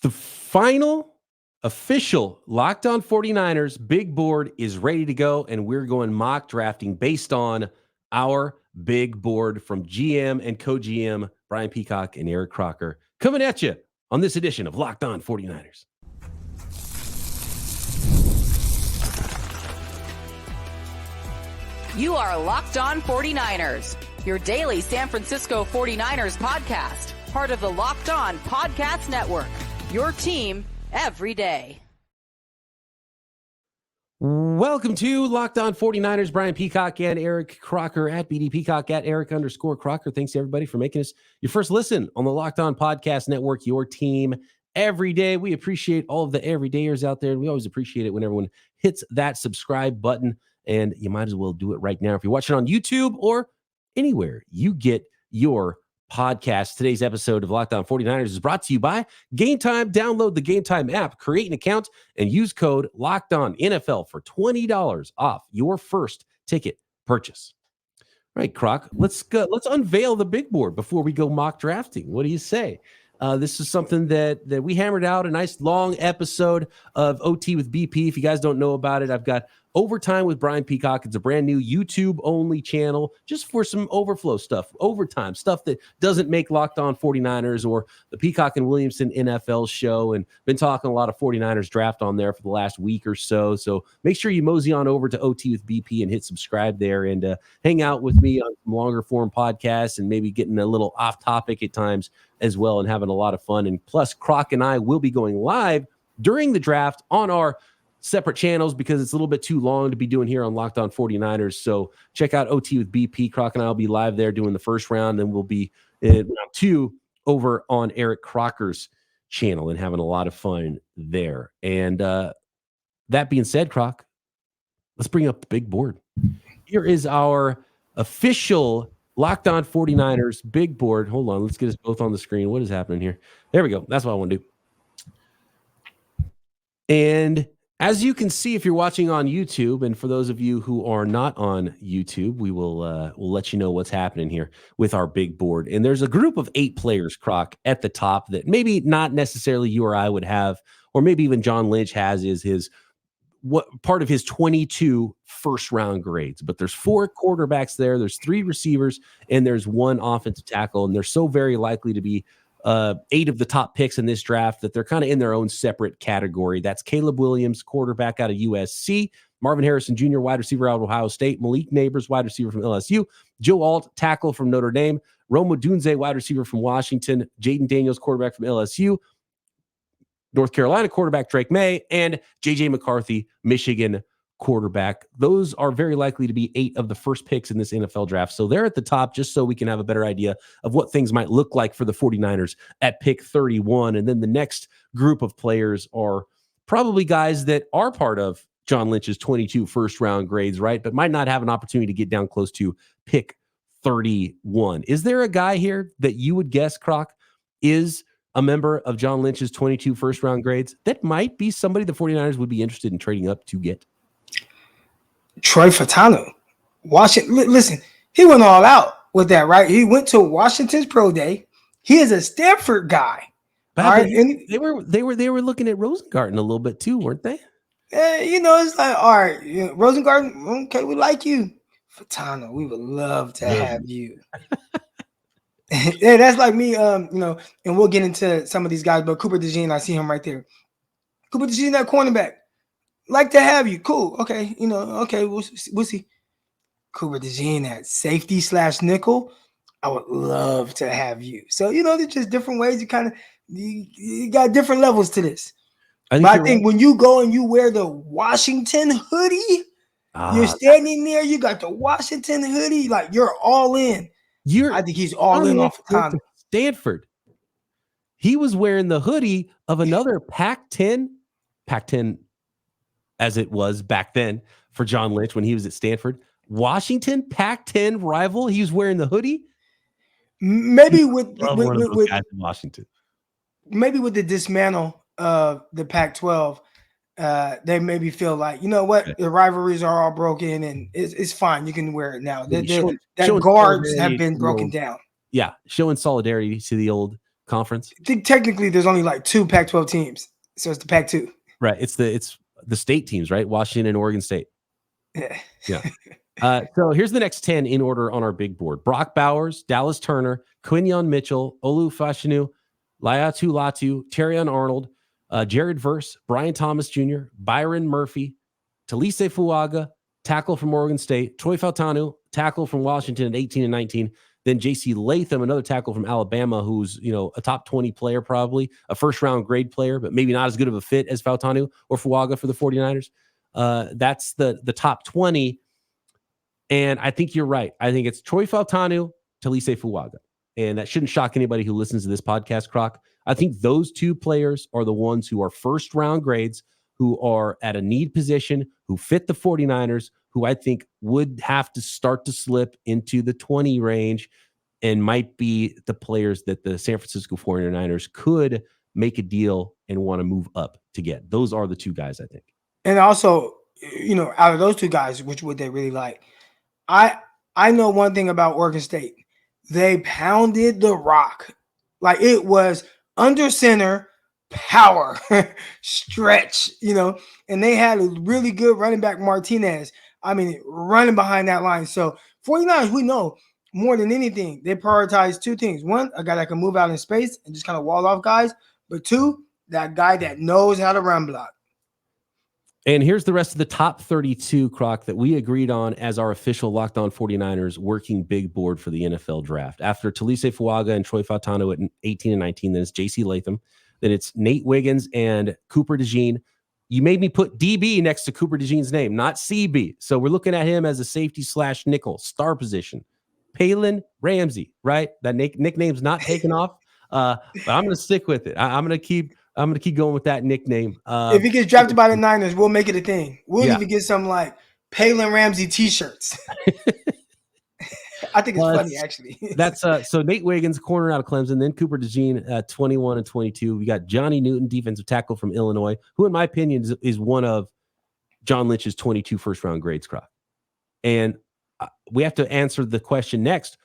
The final official Locked On 49ers big board is ready to go, and we're going mock drafting based on our big board from GM and co-GM Brian Peacock and Eric Crocker coming at you on this edition of Locked On 49ers. You are Locked On 49ers, your daily San Francisco 49ers podcast, part of the Locked On Podcast Network, your team every day. Welcome to Locked On 49ers. Brian Peacock and Eric Crocker at BD Peacock at Eric_Crocker. Thanks to everybody for making us your first listen on the Locked On Podcast Network, your team every day. We appreciate all of the everydayers out there, and we always appreciate it when everyone hits that subscribe button. And you might as well do it right now if you're watching on YouTube or anywhere you get your podcast. Today's episode of Locked On 49ers is brought to you by Gametime. Download the Gametime app, create an account, and use code LOCKEDONNFL for $20 off your first ticket purchase. All right, Croc, let's unveil the big board before we go mock drafting. What do you say? This is something that we hammered out, a nice long episode of OT with BP. If you guys don't know about it, I've got Overtime with Brian Peacock. It's a brand new YouTube-only channel just for some overflow stuff, overtime stuff that doesn't make Locked On 49ers or the Peacock and Williamson NFL show. And been talking a lot of 49ers draft on there for the last week or so. So make sure you mosey on over to OT with BP and hit subscribe there and hang out with me on some longer form podcasts and maybe getting a little off topic at times as well and having a lot of fun. And plus, Croc and I will be going live during the draft on our separate channels because it's a little bit too long to be doing here on Locked On 49ers. So check out OT with BP. Croc and I will be live there doing the first round, and we'll be in round two over on Eric Crocker's channel and having a lot of fun there. And that being said, Croc, let's bring up the big board. Here is our official Locked On 49ers big board. Hold on, let's get us both on the screen. What is happening here? There we go. That's what I want to do. And as you can see, if you're watching on YouTube, and for those of you who are not on YouTube, we will we'll let you know what's happening here with our big board. And there's a group of 8 players, Croc, at the top that maybe not necessarily you or I would have, or maybe even John Lynch has is his what part of his 22 first round grades. But there's 4 quarterbacks there, there's 3 receivers, and there's 1 offensive tackle, and they're so very likely to be 8 of the top picks in this draft that they're kind of in their own separate category. That's Caleb Williams, quarterback out of USC, Marvin Harrison Jr., wide receiver out of Ohio State, Malik Neighbors, wide receiver from LSU, Joe Alt, tackle from Notre Dame, Rome Odunze, wide receiver from Washington, Jaden Daniels, quarterback from LSU, North Carolina quarterback Drake May, and JJ McCarthy, Michigan quarterback. Those are very likely to be 8 of the first picks in this NFL draft. So they're at the top just so we can have a better idea of what things might look like for the 49ers at pick 31. And then the next group of players are probably guys that are part of John Lynch's 22 first round grades, right? But might not have an opportunity to get down close to pick 31. Is there a guy here that you would guess, Croc, is a member of John Lynch's 22 first round grades that might be somebody the 49ers would be interested in trading up to get? Troy Fautanu. Washington, listen, he went all out with that, right? He went to Washington's pro day. He is a Stanford guy. All right, and they were looking at Rosengarten a little bit too, weren't they? It's like, all right, Rosengarten, okay, we like you. Fautanu, we would love to have you. Yeah, that's like me, and we'll get into some of these guys, but Cooper DeJean, I see him right there. Cooper DeJean, that cornerback. Like to have you. Cool. Okay. Okay. We'll see. Cooper DeJean at safety / nickel. I would love to have you. So, there's just different ways you got different levels to this. I think when you go and you wear the Washington hoodie, you're standing there, you got the Washington hoodie, like you're all in. I think he's all in off the time. Stanford. He was wearing the hoodie of another Pac-10 as it was back then for John Lynch when he was at Stanford. Washington Pac-10 rival. He was wearing the hoodie. Maybe with guys in Washington. Maybe with the dismantle of the Pac-12, they maybe feel like, you know what, the rivalries are all broken and it's fine. You can wear it now. That guards have been broken down. Yeah, showing solidarity to the old conference? I think technically there's only like 2 Pac-12 teams, so it's the Pac-2. Right. It's the state teams, right? Washington and Oregon State. Yeah. So here's the next 10 in order on our big board: Brock Bowers, Dallas Turner, Quinyon Mitchell, Olu Fashanu, Laiatu Latu, Terrion Arnold, Jared Verse, Brian Thomas Jr., Byron Murphy, Talise Fuaga, tackle from Oregon State, Troy Fautanu, tackle from Washington at 18 and 19, then J.C. Latham, another tackle from Alabama, who's, a top 20 player, probably a first-round grade player, but maybe not as good of a fit as Fautanu or Fuaga for the 49ers. That's the top 20. And I think you're right. I think it's Troy Fautanu, Talise Fuaga. And that shouldn't shock anybody who listens to this podcast, Croc. I think those 2 players are the ones who are first-round grades, who are at a need position, who fit the 49ers, who I think would have to start to slip into the 20 range and might be the players that the San Francisco 49ers could make a deal and want to move up to get. Those are the 2 guys, I think. And also, out of those 2 guys, which would they really like? I know one thing about Oregon State. They pounded the rock. Like, it was under center, power, stretch, and they had a really good running back, Martinez. I mean, running behind that line. So 49ers, we know more than anything, they prioritize 2 things. 1, a guy that can move out in space and just kind of wall off guys. But 2, that guy that knows how to run block. And here's the rest of the top 32, Croc, that we agreed on as our official Locked On 49ers working big board for the NFL draft. After Talise Fuaga and Troy Fautanu at 18 and 19, then it's J.C. Latham. Then it's Nate Wiggins and Cooper DeJean. You made me put DB next to Cooper DeJean's name, not CB. So we're looking at him as a safety/nickel, star position. Palin Ramsey, right? That nickname's not taken off, but I'm going to stick with it. I'm going to keep going with that nickname. If he gets drafted by the Niners, we'll make it a thing. We'll even get some like Palin Ramsey t-shirts. I think it's funny, actually. That's so Nate Wiggins, corner out of Clemson, then Cooper DeJean, 21 and 22. We got Johnny Newton, defensive tackle from Illinois, who in my opinion is one of John Lynch's 22 first-round grades, Croc. And we have to answer the question next: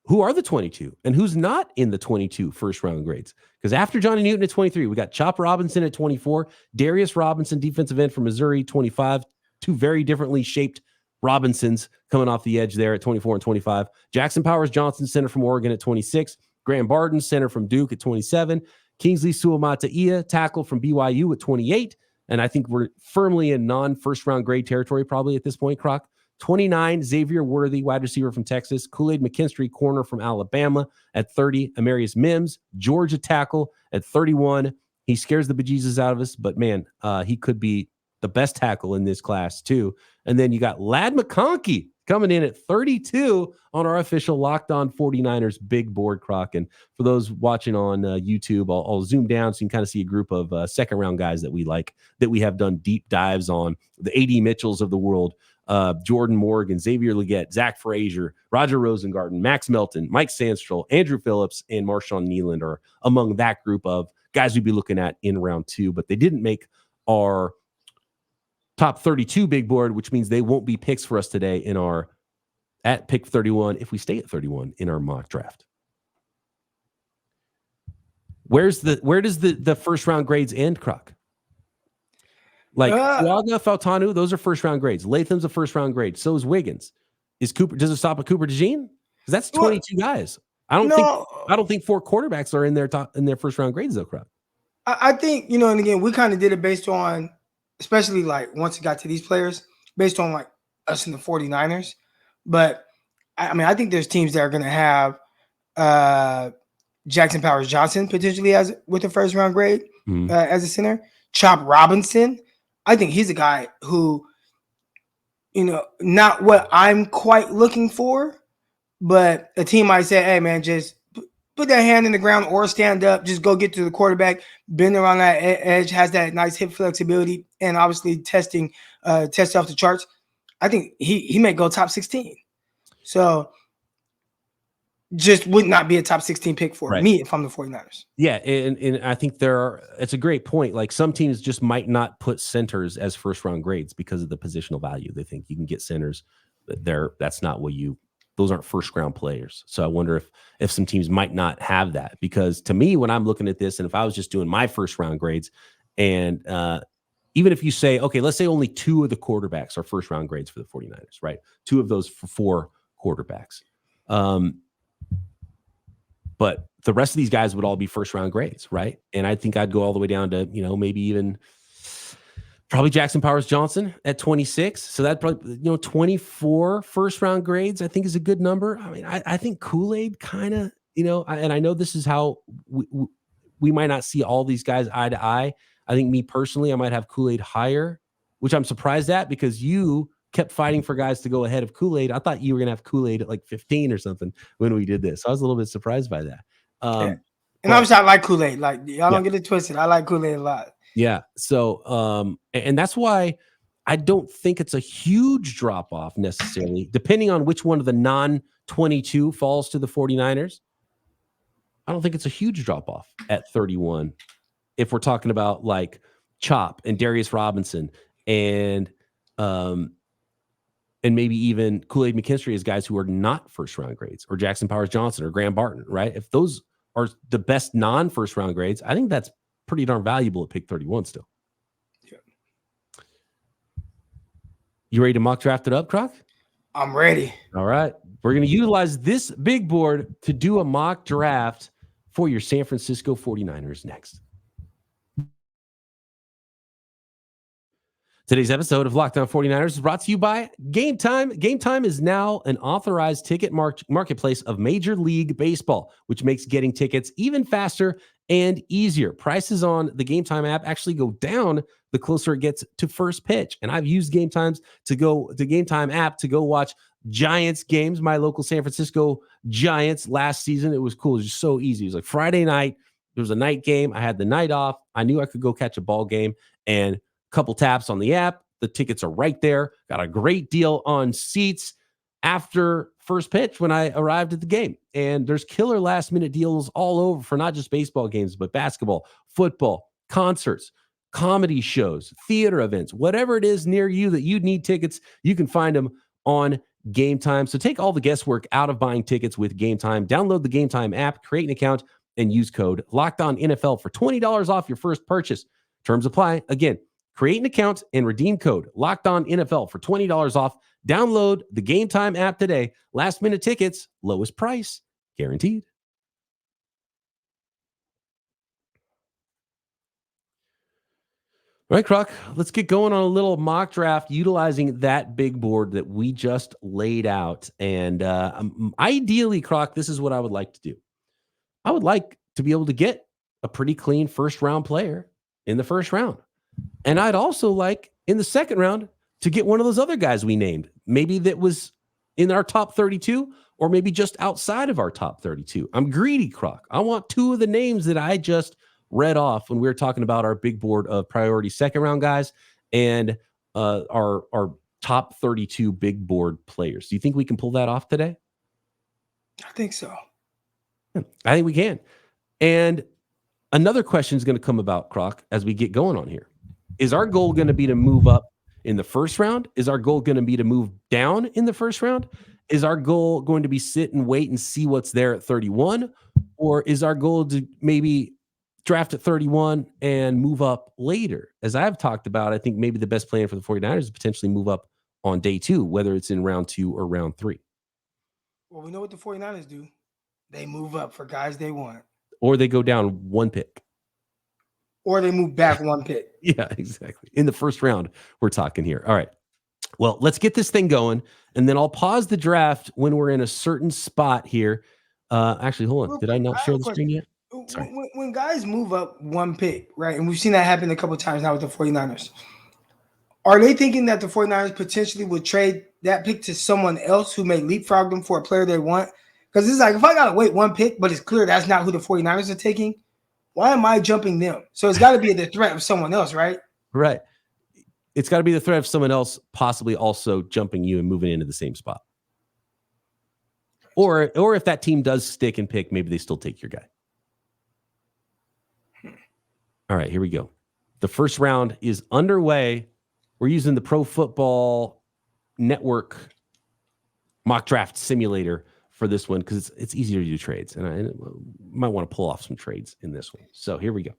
who are the 22 and who's not in the 22 first-round grades? Because after Johnny Newton at 23, we got Chop Robinson at 24, Darius Robinson, defensive end from Missouri, 25. 2 very differently shaped Robinsons coming off the edge there at 24 and 25. Jackson Powers Johnson, center from Oregon at 26. Graham Barton, center from Duke at 27. Kingsley Suamataia, tackle from BYU at 28. And I think we're firmly in non-first-round grade territory probably at this point, Croc. 29, Xavier Worthy, wide receiver from Texas. Kool-Aid McKinstry, corner from Alabama at 30. Amarius Mims, Georgia tackle at 31. He scares the bejesus out of us, but man, he could be the best tackle in this class too. And then you got Ladd McConkey coming in at 32 on our official Locked On 49ers big board, Croc. And for those watching on YouTube, I'll zoom down so you can kind of see a group of second-round guys that we like, that we have done deep dives on. The A.D. Mitchells of the world, Jordan Morgan, Xavier Legette, Zach Frazier, Roger Rosengarten, Max Melton, Mike Sandstrel, Andrew Phillips, and Marshawn Nealand are among that group of guys we'd be looking at in round 2, but they didn't make our top 32 big board, which means they won't be picks for us today in our at pick 31 if we stay at 31 in our mock draft. Where does the first round grades end, Croc? Like Fuaga, Fautanu, those are first round grades. Latham's a first round grade. So is Wiggins. Does it stop at Cooper DeJean? Because that's 22 guys. I don't think 4 quarterbacks are in their first round grades though, Croc. I think, and again, we kind of did it based on, especially like once it got to these players, based on like us in the 49ers. But I think there's teams that are going to have Jackson Powers Johnson potentially with a first round grade as a center. Chop Robinson, I think he's a guy who, not what I'm quite looking for, but a team might say, hey man, just put that hand in the ground or stand up, just go get to the quarterback, bend around that edge, has that nice hip flexibility, and obviously test off the charts. I think he may go top 16. So just would not be a top 16 pick for me if I'm the 49ers. Yeah, and I think it's a great point. Like some teams just might not put centers as first round grades because of the positional value. They think you can get centers. That's not what you those aren't first round players. So I wonder if some teams might not have that, because to me, when I'm looking at this, and if I was just doing my first round grades, and even if you say, okay, let's say only 2 of the quarterbacks are first round grades for the 49ers, right? 2 of those for 4 quarterbacks. But the rest of these guys would all be first round grades, right? And I think I'd go all the way down to, maybe even probably Jackson Powers Johnson at 26. So that probably, 24 first round grades, I think is a good number. I mean, I think Kool-Aid kind of, and I know this is how we might not see all these guys eye to eye. I think me personally, I might have Kool-Aid higher, which I'm surprised at, because you kept fighting for guys to go ahead of Kool-Aid. I thought you were going to have Kool-Aid at like 15 or something when we did this. I was a little bit surprised by that. And obviously I like Kool-Aid. Like, y'all don't get it twisted. I like Kool-Aid a lot. Yeah. So, and that's why I don't think it's a huge drop off necessarily, depending on which one of the non-22 falls to the 49ers. I don't think it's a huge drop off at 31. If we're talking about like Chop and Darius Robinson and maybe even Kool-Aid McKinstry as guys who are not first round grades, or Jackson Powers Johnson or Graham Barton, right? If those are the best non-first round grades, I think that's pretty darn valuable at pick 31 still. Yeah. You ready to mock draft it up, Croc? I'm ready. All right. We're going to utilize this big board to do a mock draft for your San Francisco 49ers next. Today's episode of Locked On 49ers is brought to you by Gametime. Gametime is now an authorized ticket marketplace of Major League Baseball, which makes getting tickets even faster and easier. Prices on the Gametime app actually go down the closer it gets to first pitch. And I've used Gametime app to go watch Giants games, my local San Francisco Giants last season. It was cool. It was just so easy. It was like Friday night. There was a night game. I had the night off. I knew I could go catch a ball game, and couple taps on the app, the tickets are right there. Got a great deal on seats after first pitch when I arrived at the game. And there's killer last minute deals all over for not just baseball games, but basketball, football, concerts, comedy shows, theater events, whatever it is near you that you need tickets, you can find them on Gametime. So take all the guesswork out of buying tickets with Gametime. Download the Gametime app, create an account, and use code LOCKEDONNFL for $20 off your first purchase. Terms apply. Again, create an account and redeem code LOCKEDONNFL for $20 off. Download the Gametime app today. Last minute tickets, lowest price, guaranteed. All right, Croc, let's get going on a little mock draft utilizing that big board that we just laid out. And ideally, Croc, this is what I would like to do. I would like to be able to get a pretty clean first round player in the first round. And I'd also like in the second round to get one of those other guys we named, maybe that was in our top 32 or maybe just outside of our top 32. I'm greedy, Croc. I want 2 of the names that I just read off when we were talking about our big board of priority second round guys and our top 32 big board players. Do you think we can pull that off today? I think so. I think we can. And another question is going to come about, Croc, as we get going on here. Is our goal going to be to move up in the first round? Is our goal going to be to move down in the first round? Is our goal going to be sit and wait and see what's there at 31? Or is our goal to maybe draft at 31 and move up later? As I've talked about, I think maybe the best plan for the 49ers is potentially move up on day 2, whether it's in round 2 or round 3. Well, we know what the 49ers do. They move up for guys they want. Or they go down 1 pick. Or they move back 1 pick. Yeah, exactly. In the first round, we're talking here. All right. Well, let's get this thing going, and then I'll pause the draft when we're in a certain spot here. Actually, hold on. Did I not share the screen yet? Sorry. When guys move up 1 pick, right, and we've seen that happen a couple of times now with the 49ers, are they thinking that the 49ers potentially would trade that pick to someone else who may leapfrog them for a player they want? Because it's like, if I got to wait 1 pick, but it's clear that's not who the 49ers are taking, why am I jumping them? So it's got to be the threat of someone else, right? Right. It's got to be the threat of someone else possibly also jumping you and moving into the same spot. Or if that team does stick and pick, maybe they still take your guy. All right, here we go. The first round is underway. We're using the Pro Football Network mock draft simulator for this one because it's easier to do trades, and I might want to pull off some trades in this one. So here we go.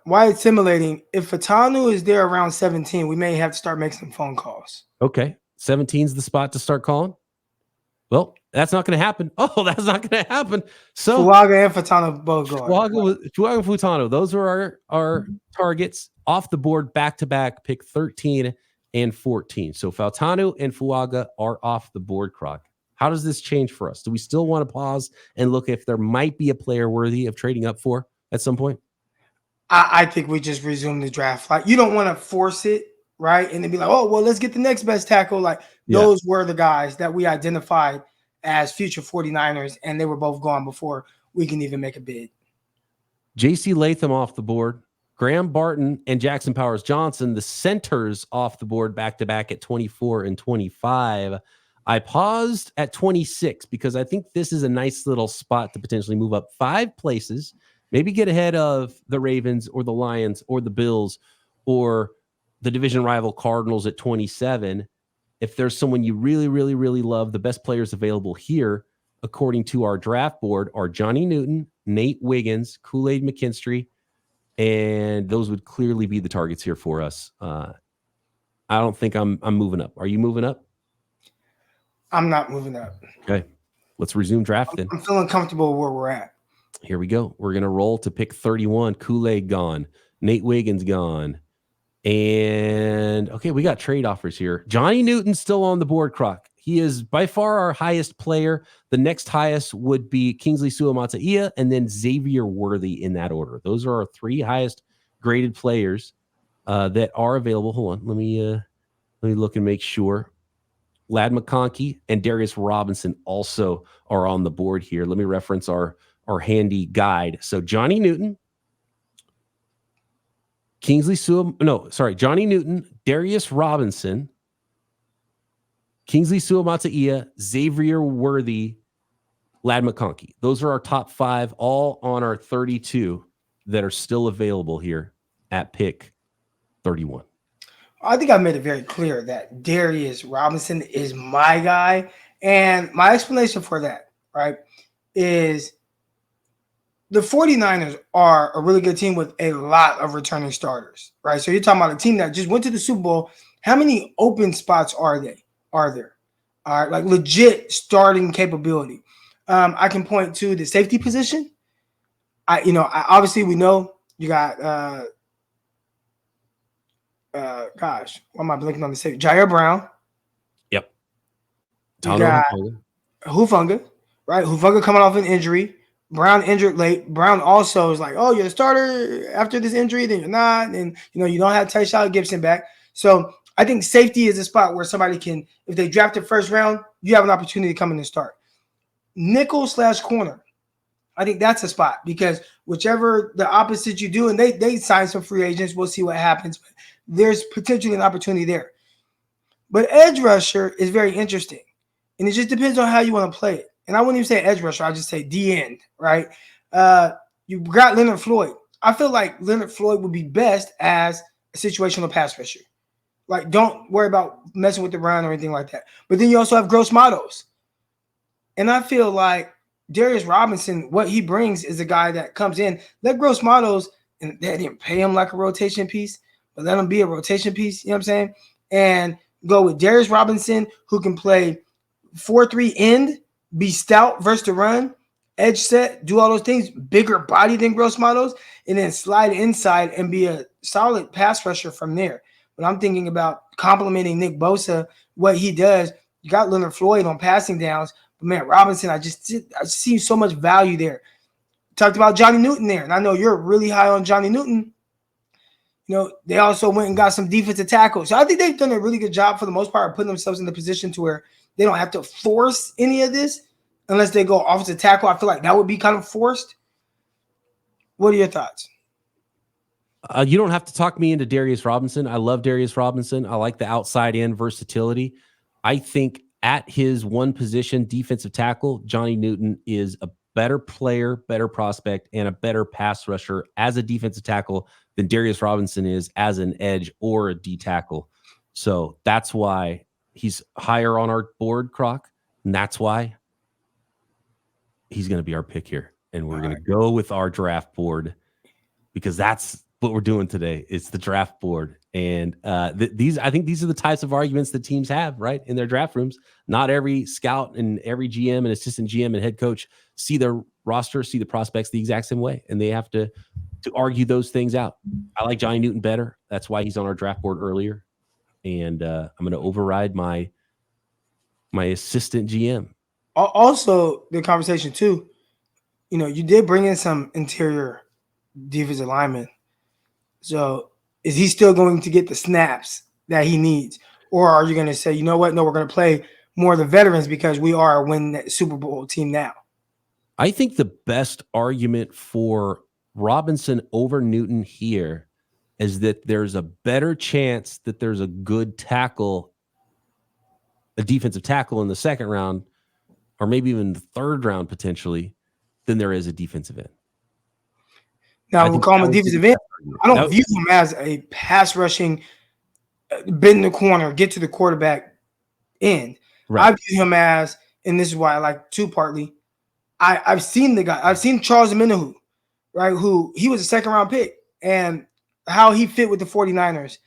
Why it's simulating? If Fatanu is there around 17, we may have to start making some phone calls. Okay, 17 is the spot to start calling. Well, that's not going to happen. Oh, that's not going to happen. So Fuaga and Fatanu both going. Fuaga and Futano, those are our targets off the board back-to-back, pick 13 and 14. So Fatanu and Fuaga are off the board, Croc. How does this change for us? Do we still want to pause and look if there might be a player worthy of trading up for at some point? I think we just resume the draft. Like, you don't want to force it, right? And then be like, oh, well, let's get the next best tackle. Like, those were the guys that we identified as future 49ers, and they were both gone before we can even make a bid. J.C. Latham off the board. Graham Barton and Jackson Powers Johnson, the centers off the board back-to-back at 24 and 25. I paused at 26 because I think this is a nice little spot to potentially move up 5 places, maybe get ahead of the Ravens or the Lions or the Bills or the division rival Cardinals at 27. If there's someone you really, really, really love, the best players available here, according to our draft board, are Johnny Newton, Nate Wiggins, Kool-Aid McKinstry, and those would clearly be the targets here for us. I don't think I'm moving up. Are you moving up? I'm not moving up. Okay, let's resume drafting. I'm feeling comfortable where we're at. Here we go. We're going to roll to pick 31. Kool-Aid gone. Nate Wiggins gone. And, okay, we got trade offers here. Johnny Newton's still on the board, Croc. He is by far our highest player. The next highest would be Kingsley Suamataia and then Xavier Worthy in that order. Those are our 3 highest graded players that are available. Hold on. Let me look and make sure. Ladd McConkey and Darius Robinson also are on the board here. Let me reference our handy guide. So Johnny Newton, Johnny Newton, Darius Robinson, Kingsley Suamataia, Xavier Worthy, Ladd McConkey. Those are our top 5, all on our 32 that are still available here at pick 31. I think I made it very clear that Darius Robinson is my guy. And my explanation for that, right, is the 49ers are a really good team with a lot of returning starters, right? So you're talking about a team that just went to the Super Bowl. How many open spots are there? All right, like legit starting capability. I can point to the safety position. Obviously we know you got why am I blinking on the safety? Jair Brown. Yep. You got Hufanga, right? Hufanga coming off an injury. Brown injured late. Brown also is like, oh, you're a starter after this injury, then you're not. And, you don't have Tyshawn Gibson back. So I think safety is a spot where somebody can, if they draft it first round, you have an opportunity to come in and start. Nickel/corner. I think that's a spot because whichever the opposite you do, and they sign some free agents, we'll see what happens. But there's potentially an opportunity there. But edge rusher is very interesting. And it just depends on how you want to play it. And I wouldn't even say edge rusher. I just say D-end, right? You got Leonard Floyd. I feel like Leonard Floyd would be best as a situational pass rusher. Like, don't worry about messing with the run or anything like that. But then you also have Gross Matos. And I feel like Darius Robinson, what he brings is a guy that comes in. Let Gross Matos, and they didn't pay him like a rotation piece, but let him be a rotation piece, you know what I'm saying? And go with Darius Robinson, who can play 4-3 end, be stout versus the run, edge set, do all those things, bigger body than Gross Matos, and then slide inside and be a solid pass rusher from there. But I'm thinking about complimenting Nick Bosa, what he does. You got Leonard Floyd on passing downs, but man, Robinson, I see so much value there. Talked about Johnny Newton there, and I know you're really high on Johnny Newton. They also went and got some defensive tackles. So I think they've done a really good job for the most part of putting themselves in the position to where they don't have to force any of this unless they go offensive tackle. I feel like that would be kind of forced. What are your thoughts? You don't have to talk me into Darius Robinson. I love Darius Robinson. I like the outside in versatility. I think at his one position, defensive tackle, Johnny Newton is a better player, better prospect, and a better pass rusher as a defensive tackle than Darius Robinson is as an edge or a D tackle. So that's why he's higher on our board, Croc, and that's why he's going to be our pick here. And we're going to go with our draft board because that's what we're doing today. It's the draft board. And I think these are the types of arguments that teams have, right, in their draft rooms. Not every scout and every GM and assistant GM and head coach see their roster, see the prospects the exact same way. And they have to argue those things out. I like Johnny Newton better. That's why he's on our draft board earlier. And I'm going to override my assistant GM. Also, the conversation too, you did bring in some interior defensive linemen. So is he still going to get the snaps that he needs? Or are you going to say, you know what? No, we're going to play more of the veterans because we are a win Super Bowl team now. I think the best argument for Robinson over Newton here is that there's a better chance that there's a good tackle, a defensive tackle in the second round, or maybe even the third round potentially, than there is a defensive end. Now, we'll call him a defensive end. I don't view him as a pass rushing, bend in the corner, get to the quarterback end. Right. I view him as, and this is why I like two partly, I've seen the guy. I've seen Charles Omenihu, right, who he was a second-round pick, and how he fit with the 49ers.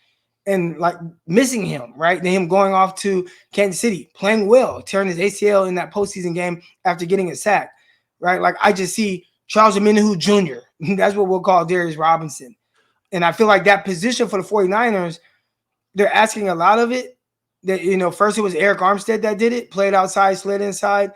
And like missing him, right? Then him going off to Kansas City, playing well, tearing his ACL in that postseason game after getting a sack, right? Like I just see Charles Omenihu Jr. That's what we'll call Darius Robinson. And I feel like that position for the 49ers, they're asking a lot of it. That first it was Eric Armstead that did it, played outside, slid inside.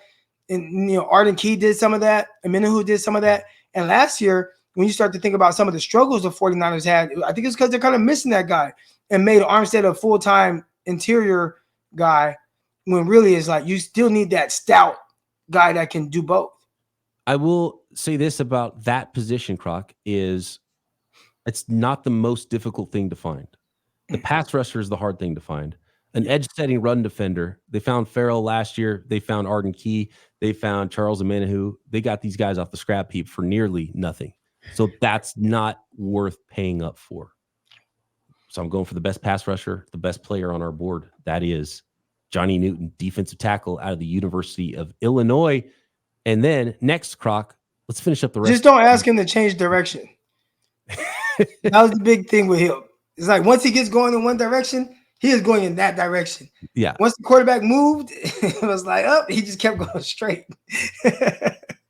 And Arden Key did some of that. Omenihu did some of that. And last year, when you start to think about some of the struggles the 49ers had, I think it's because they're kind of missing that guy. And made Armstead a full-time interior guy when really it's like you still need that stout guy that can do both. I will say this about that position, Croc, is it's not the most difficult thing to find. The pass rusher is the hard thing to find. An edge-setting run defender. They found Farrell last year. They found Arden Key. They found Charles Omenihu. They got these guys off the scrap heap for nearly nothing. So that's not worth paying up for. So I'm going for the best pass rusher, the best player on our board. That is Johnny Newton, defensive tackle out of the University of Illinois. And then next, Croc, let's finish up the rest. Just don't ask him to change direction. That was the big thing with him. It's like once he gets going in one direction, he is going in that direction. Yeah. Once the quarterback moved, it was like, he just kept going straight.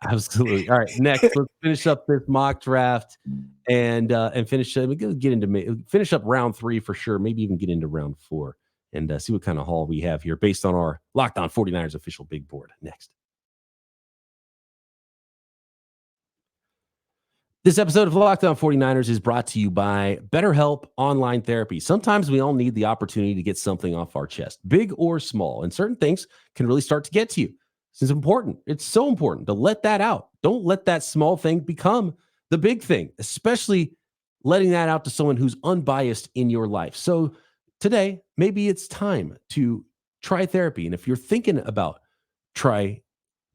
Absolutely. All right. Next, let's finish up this mock draft and finish. We can finish up round 3 for sure. Maybe even get into round 4 and see what kind of haul we have here based on our Locked On 49ers official big board. Next. This episode of Locked On 49ers is brought to you by BetterHelp Online Therapy. Sometimes we all need the opportunity to get something off our chest, big or small, and certain things can really start to get to you. It's important. It's so important to let that out. Don't let that small thing become the big thing, especially letting that out to someone who's unbiased in your life. So today, maybe it's time to try therapy. And if you're thinking about trying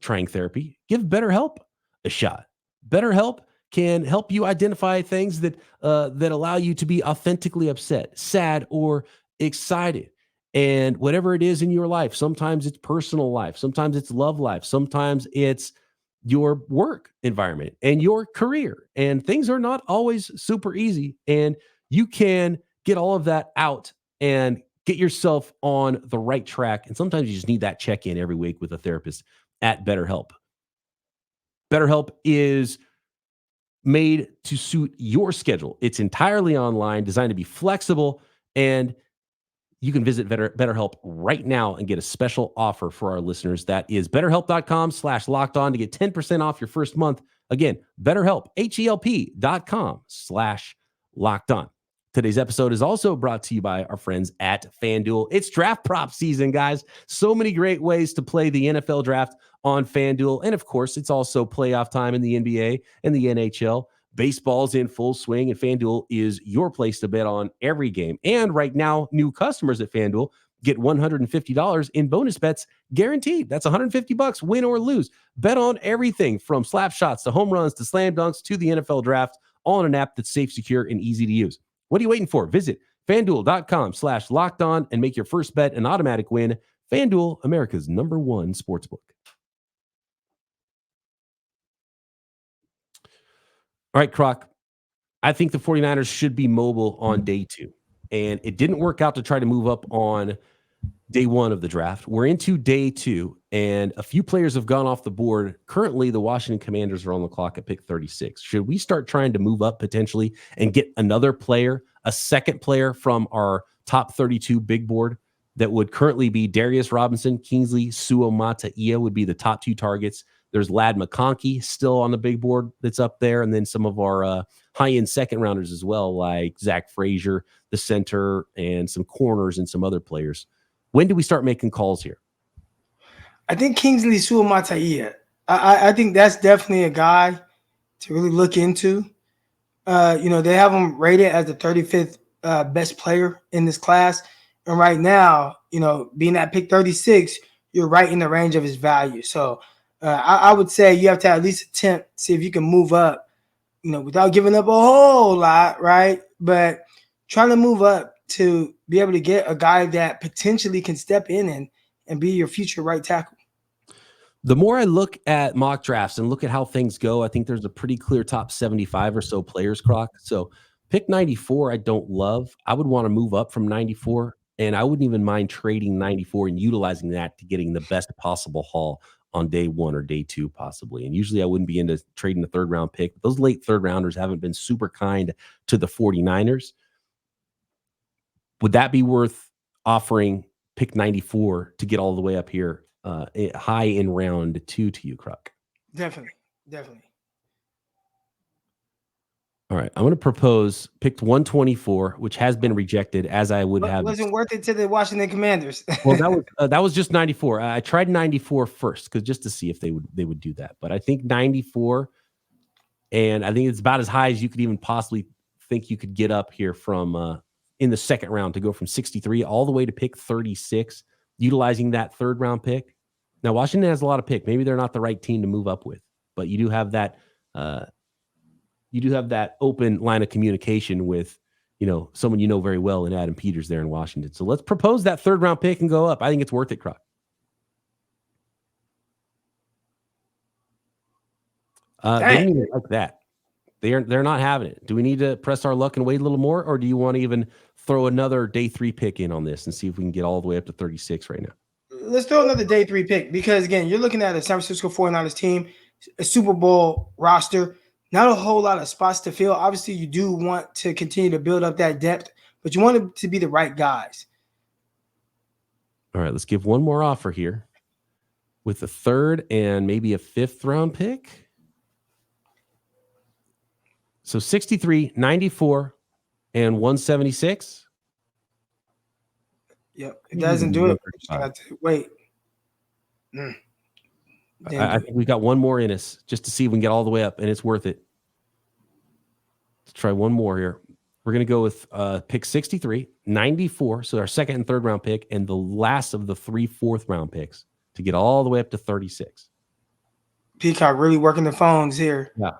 therapy, give BetterHelp a shot. BetterHelp can help you identify things that allow you to be authentically upset, sad, or excited. And whatever it is in your life, sometimes it's personal life, sometimes it's love life, sometimes it's your work environment and your career. And things are not always super easy. And you can get all of that out and get yourself on the right track. And sometimes you just need that check-in every week with a therapist at BetterHelp. BetterHelp is made to suit your schedule. It's entirely online, designed to be flexible, and you can visit BetterHelp right now and get a special offer for our listeners. That is BetterHelp.com/lockedon to get 10% off your first month. Again, BetterHelp, HELP.com/lockedon. Today's episode is also brought to you by our friends at FanDuel. It's draft prop season, guys. So many great ways to play the NFL draft on FanDuel. And of course, it's also playoff time in the NBA and the NHL. Baseball's in full swing, and FanDuel is your place to bet on every game. And right now, new customers at FanDuel get $150 in bonus bets guaranteed. That's $150, win or lose. Bet on everything from slap shots to home runs to slam dunks to the NFL draft, all in an app that's safe, secure, and easy to use. What are you waiting for? Visit FanDuel.com/lockedon and make your first bet an automatic win. FanDuel, America's #1 sportsbook. All right, Croc. I think the 49ers should be mobile on day 2. And it didn't work out to try to move up on day 1 of the draft. We're into day 2, and a few players have gone off the board. Currently, the Washington Commanders are on the clock at pick 36. Should we start trying to move up potentially and get another player, a second player from our top 32 big board that would currently be Darius Robinson, Kingsley Suamataia would be the top 2 targets. There's Ladd McConkey still on the big board that's up there, and then some of our high-end second rounders as well, like Zach Frazier, the center, and some corners and some other players. When do we start making calls here? I think Kingsley Suamataia. I think that's definitely a guy to really look into. They have him rated as the 35th best player in this class. And right now, being at pick 36, you're right in the range of his value. So I would say you have to at least attempt, see if you can move up, without giving up a whole lot, right? But trying to move up to be able to get a guy that potentially can step in and be your future right tackle. The more I look at mock drafts and look at how things go, I think there's a pretty clear top 75 or so players, Croc. So pick 94, I don't love. I would want to move up from 94, and I wouldn't even mind trading 94 and utilizing that to getting the best possible haul on day 1 or day 2 possibly. And usually I wouldn't be into trading the 3rd round pick. Those late 3rd rounders haven't been super kind to the 49ers. Would that be worth offering pick 94 to get all the way up here high in round 2 to you, Croc? Definitely. All right, I'm going to propose picked 124, which has been rejected, as I would have. Wasn't worth it to the Washington Commanders. Well, that was just 94. I tried 94 first just to see if they would do that. But I think 94, and I think it's about as high as you could even possibly think you could get up here from in the 2nd round to go from 63 all the way to pick 36, utilizing that 3rd round pick. Now Washington has a lot of pick. Maybe they're not the right team to move up with, but you do have that. You do have that open line of communication with, someone very well in Adam Peters there in Washington. So let's propose that 3rd round pick and go up. I think it's worth it, Croc. They don't even like that. They're not having it. Do we need to press our luck and wait a little more, or do you want to even throw another day 3 pick in on this and see if we can get all the way up to 36 right now? Let's throw another day 3 pick because, again, you're looking at a San Francisco 49ers team, a Super Bowl roster. Not a whole lot of spots to fill. Obviously, you do want to continue to build up that depth, but you want it to be the right guys. All right, let's give one more offer here with a 3rd and maybe a 5th round pick. So 63, 94, and 176. Yep, it doesn't do it. Wait. I think we got one more in us just to see if we can get all the way up, and it's worth it. Let's try one more here. We're going to go with pick 63, 94, so our 2nd and 3rd round pick, and the last of the 3 4th round picks to get all the way up to 36. Peacock really working the phones here. Yeah.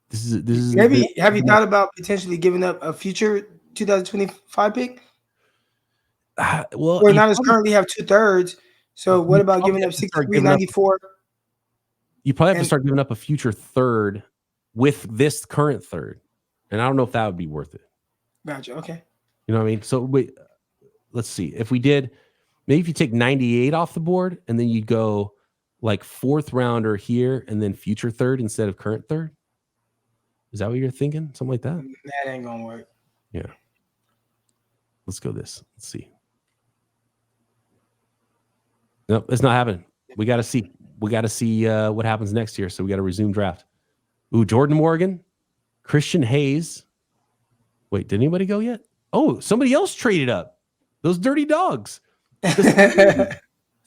This is maybe. Have you thought about potentially giving up a future 2025 pick? Well, we're not as currently have 2/3. So what about giving up 63, 94? You probably have to start giving up a future 3rd with this current 3rd. And I don't know if that would be worth it. Gotcha. Okay. You know what I mean? So wait, let's see. If we did, maybe if you take 98 off the board and then you go like 4th rounder here and then future 3rd instead of current 3rd. Is that what you're thinking? Something like that? That ain't going to work. Yeah. Let's go this. Let's see. Nope, it's not happening. We got to see. We got to see what happens next year. So we got to resume draft. Ooh, Jordan Morgan, Christian Hayes. Wait, did anybody go yet? Oh, somebody else traded up. Those dirty dogs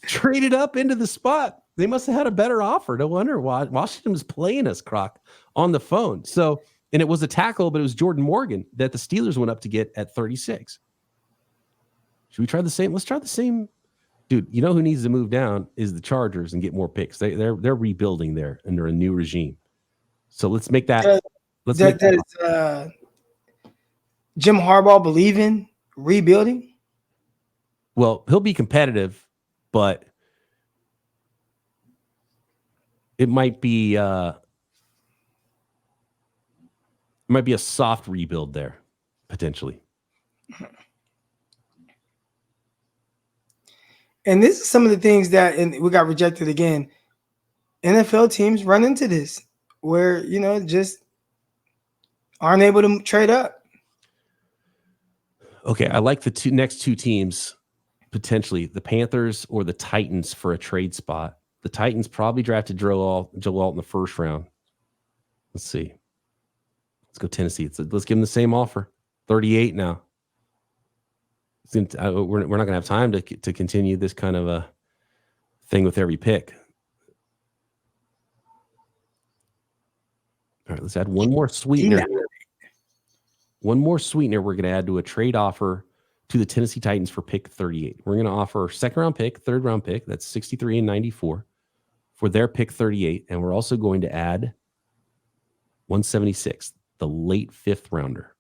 traded up into the spot. They must have had a better offer. No wonder why Washington was playing us, Croc, on the phone. So, and it was a tackle, but it was Jordan Morgan that the Steelers went up to get at 36. Should we try the same? Let's try the same. Dude, you know who needs to move down is the Chargers and get more picks. They're rebuilding there under a new regime. So let's make that. Jim Harbaugh believe in rebuilding? Well, he'll be competitive, but it might be a soft rebuild there, potentially. And this is some of the things that, and we got rejected again. NFL teams run into this where, just aren't able to trade up. Okay, I like the next two teams, potentially the Panthers or the Titans for a trade spot. The Titans probably drafted Joe Alt in the first round. Let's see. Let's go Tennessee. Let's give them the same offer. 38 now. We're not going to have time to continue this kind of a thing with every pick. All right, let's add one more sweetener. One more sweetener we're going to add to a trade offer to the Tennessee Titans for pick 38. We're going to offer a second-round pick, third-round pick, that's 63 and 94, for their pick 38. And we're also going to add 176, the late fifth rounder.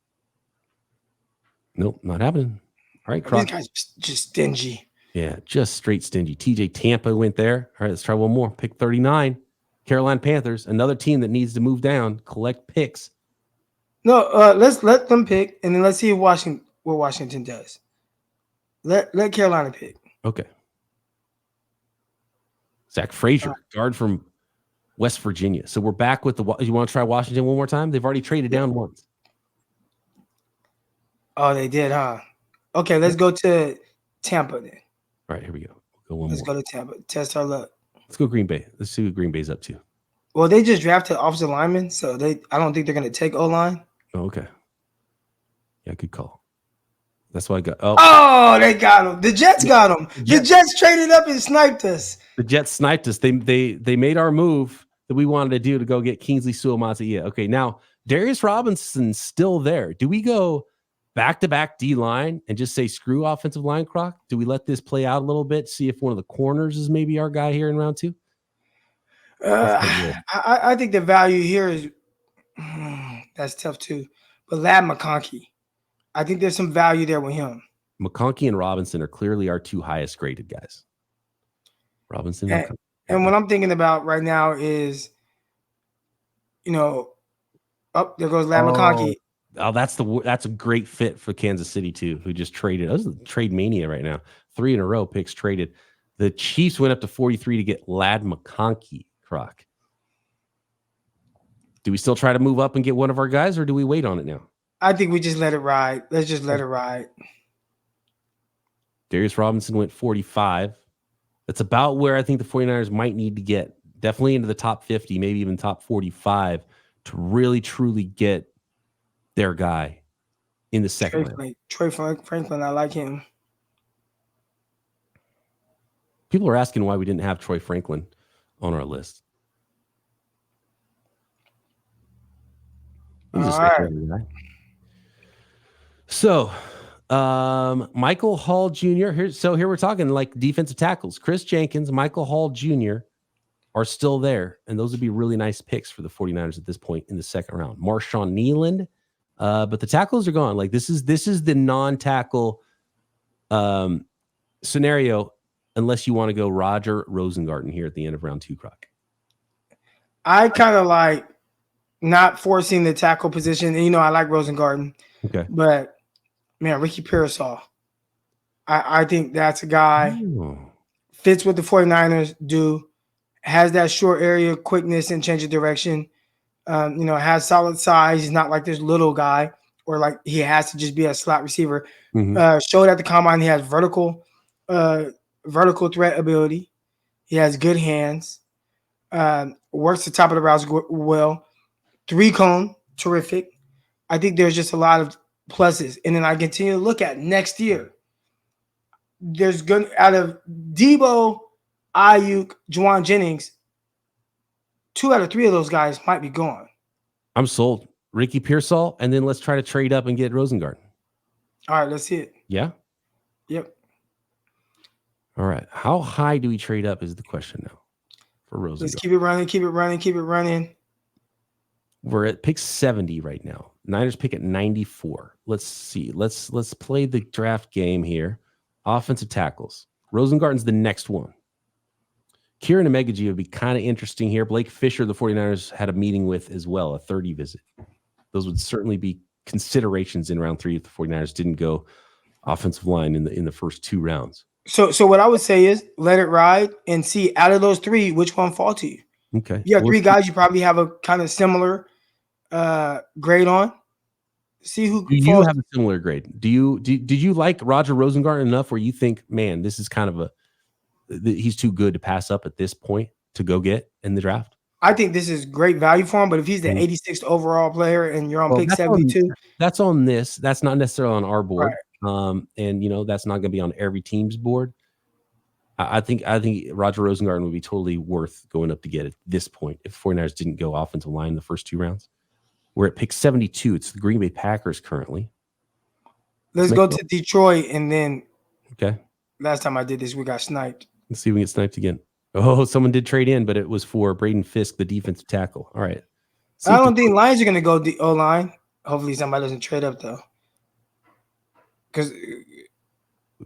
Nope, not happening. All right, Croc. These guys just stingy. Yeah, just straight stingy. TJ Tampa went there. All right, let's try one more. Pick 39, Carolina Panthers, another team that needs to move down, collect picks. No, let's let them pick, and then let's see what Washington does. Let Carolina pick. Okay. Zach Frazier, guard from West Virginia. So we're back with you want to try Washington one more time? They've already traded down once. Oh, they did, huh? Okay, let's go to Tampa then. All right, here we go. Let's go to Tampa. Test our luck. Let's go Green Bay. Let's see what Green Bay's up to. Well, they just drafted offensive linemen, so I don't think they're going to take O-line. Oh, okay. Yeah, good call. That's why I got. Oh, they got him. The Jets got him. The Jets traded up and sniped us. The Jets sniped us. They made our move that we wanted to do to go get Kingsley Suamataia. Yeah. Okay. Now Darius Robinson's still there. Do we go back-to-back D-line and just say screw offensive line, Croc? Do we let this play out a little bit? See if one of the corners is maybe our guy here in round two? I think the value here is that's tough too. But Lad McConkey, I think there's some value there with him. McConkey and Robinson are clearly our two highest graded guys. Robinson and what I'm thinking about right now is, there goes Lad McConkey. Oh, that's a great fit for Kansas City too, who just traded. This is trade mania right now. 3 in a row picks traded. The Chiefs went up to 43 to get Lad McConkey, Croc. Do we still try to move up and get one of our guys, or do we wait on it now? I think we just let it ride. Let's just let it ride. Darius Robinson went 45. That's about where I think the 49ers might need to get. Definitely into the top 50, maybe even top 45 to really, truly get their guy in the second round. Troy Franklin, I like him. People are asking why we didn't have Troy Franklin on our list. He's all right. Guy. So, Michael Hall Jr. Here we're talking like defensive tackles. Chris Jenkins, Michael Hall Jr. are still there, and those would be really nice picks for the 49ers at this point in the second round. Marshawn Neeland, but the tackles are gone. Like this is the non-tackle scenario, unless you want to go Roger Rosengarten here at the end of round 2, Croc. I kind of like not forcing the tackle position. And, I like Rosengarten. Okay. But, man, Ricky Pearsall, I think that's a guy fits what the 49ers do, has that short area quickness and change of direction, has solid size. He's not like this little guy or like he has to just be a slot receiver. Mm-hmm. Showed at the combine he has vertical threat ability. He has good hands. Works the top of the routes well. 3-cone, terrific. I think there's just a lot of pluses. And then I continue to look at next year. There's going out of Debo, Ayuk, Juwan Jennings, 2 out of 3 of those guys might be gone. I'm sold. Ricky Pearsall, and then let's try to trade up and get Rosengarten. All right, let's see it. Yeah? Yep. All right. How high do we trade up is the question now for Rosengarten. Let's keep it running. We're at pick 70 right now. Niners pick at 94. Let's see. Let's play the draft game here. Offensive tackles. Rosengarten's the next one. Kieran Amegaji would be kind of interesting here. Blake Fisher, the 49ers had a meeting with as well, a 30 visit. Those would certainly be considerations in round 3 if the 49ers didn't go offensive line in the first 2 rounds. So what I would say is let it ride and see out of those 3, which one fall to you. Okay. You have 3 guys you probably have a kind of similar grade on. See who do you have a similar grade. Did you like Roger Rosengarten enough where you think, man, this is kind of he's too good to pass up at this point to go get in the draft? I think this is great value for him, but if he's the 86th overall player and you're on pick 72, that's on this. That's not necessarily on our board. Right. And that's not going to be on every team's board. I think Roger Rosengarten would be totally worth going up to get at this point if 49ers didn't go offensive line in the first 2 rounds. We're at pick 72. It's the Green Bay Packers currently. Let's go to Detroit, and then okay. Last time I did this, we got sniped. Let's see if we get sniped again. Oh, someone did trade in, but it was for Braden Fisk, the defensive tackle. All right. I don't think Lions are going to go the O-line. Hopefully somebody doesn't trade up, though. Because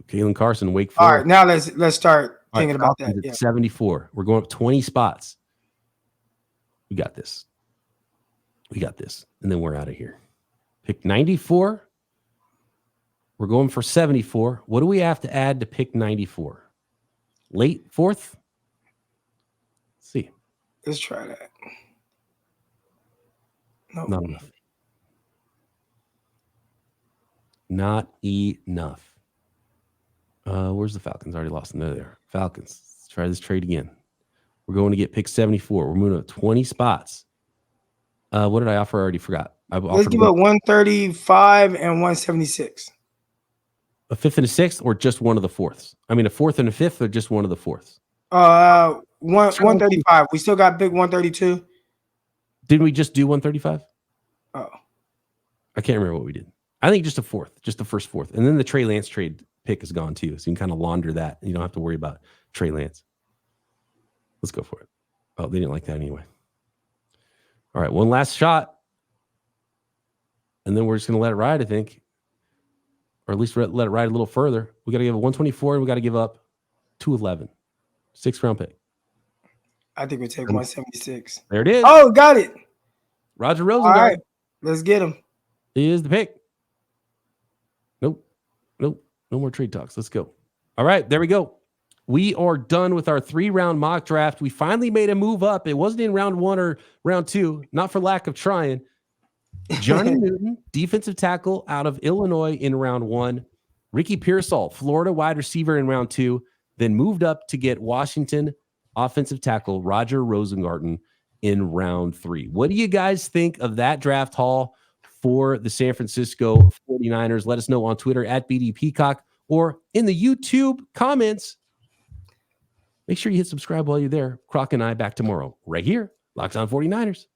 Kalen Carson, Wake Forest. All right, now let's start thinking about that. Yeah. 74. We're going up 20 spots. We got this. And then we're out of here. Pick 94. We're going for 74. What do we have to add to pick 94? Late 4th? Let's see. Let's try that. No. Not enough. Not enough. Where's the Falcons? Already lost them. There. Falcons. Let's try this trade again. We're going to get pick 74. We're moving up 20 spots. What did I offer? I already forgot. Let's give up 135 and 176. A 5th and a 6th, or just one of the 4ths? I mean, a 4th and a 5th, or just one of the 4ths? 135. We still got big 132. Didn't we just do 135? Oh, I can't remember what we did. I think just a 4th, just the first 4th, and then the Trey Lance trade pick is gone too, so you can kind of launder that. You don't have to worry about Trey Lance. Let's go for it. Oh, they didn't like that anyway. All right, one last shot. And then we're just going to let it ride, I think. Or at least let it ride a little further. We got to give a 124 and we got to give up 211. 6th round pick. I think we take 176. There it is. Oh, got it. Roger Rosengarten. All right, let's get him. He is the pick. Nope. No more trade talks. Let's go. All right, there we go. We are done with our 3-round mock draft. We finally made a move up. It wasn't in round 1 or round 2, not for lack of trying. Johnny Newton, defensive tackle out of Illinois in round 1. Ricky Pearsall, Florida wide receiver in round 2. Then moved up to get Washington offensive tackle Roger Rosengarten in round 3. What do you guys think of that draft haul for the San Francisco 49ers? Let us know on Twitter at BD Peacock or in the YouTube comments. Make sure you hit subscribe while you're there. Croc and I back tomorrow right here. Locked On 49ers.